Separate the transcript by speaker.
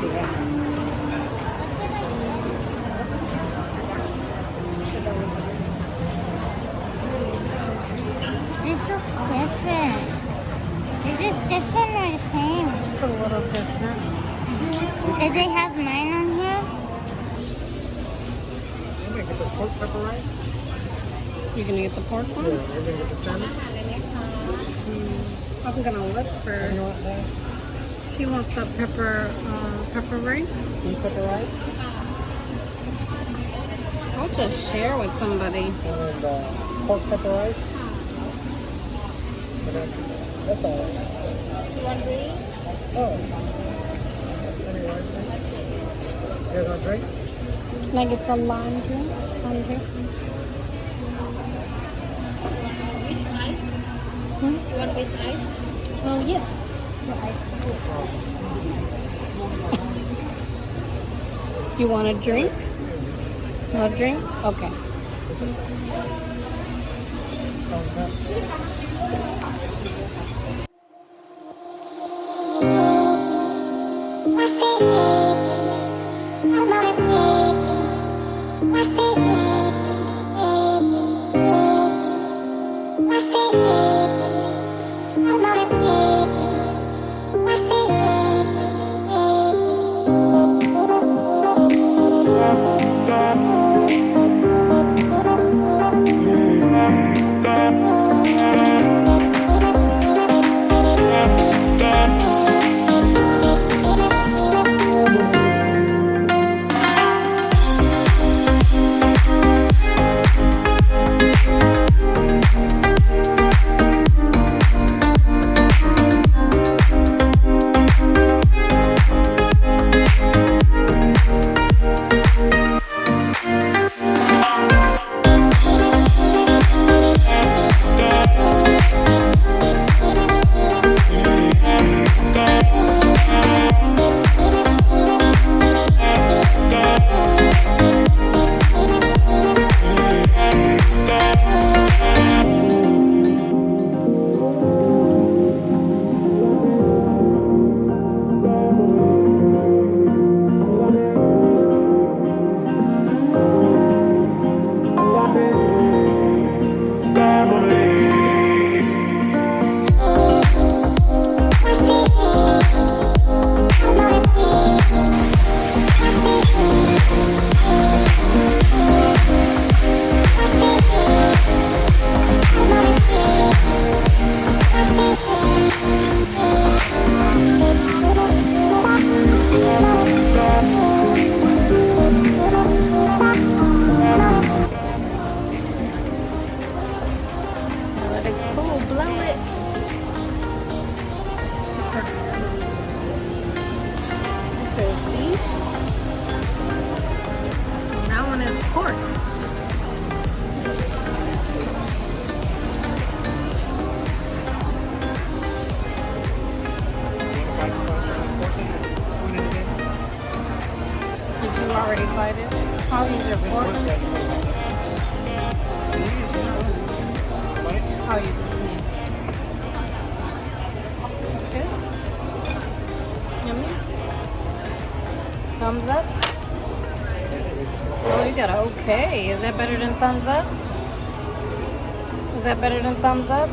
Speaker 1: This looks different. Is this different or the same?
Speaker 2: It's a little different.
Speaker 1: Did they have mine on here?
Speaker 3: I'm gonna get the pork pepper rice.
Speaker 2: You gonna get the pork one?
Speaker 3: Yeah, I'm gonna get the salmon.
Speaker 2: I'm gonna look first.
Speaker 3: You know what, man?
Speaker 2: She wants the pepper rice.
Speaker 3: Beef pepper rice.
Speaker 2: I'll just share with somebody.
Speaker 3: And then pork pepper rice. That's all right.
Speaker 1: You want green?
Speaker 3: Oh. Any rice? You guys want a drink?
Speaker 2: Can I get the lime drink on here?
Speaker 1: With ice?
Speaker 2: Hmm?
Speaker 1: You want with ice?
Speaker 2: Oh, yeah. You want a drink? No drink? Okay. Already tried it. I'll use your fork. I'll use this one. It's good. Yummy. Thumbs up. Oh, you got a okay. Is that better than thumbs up? Is that better than thumbs up?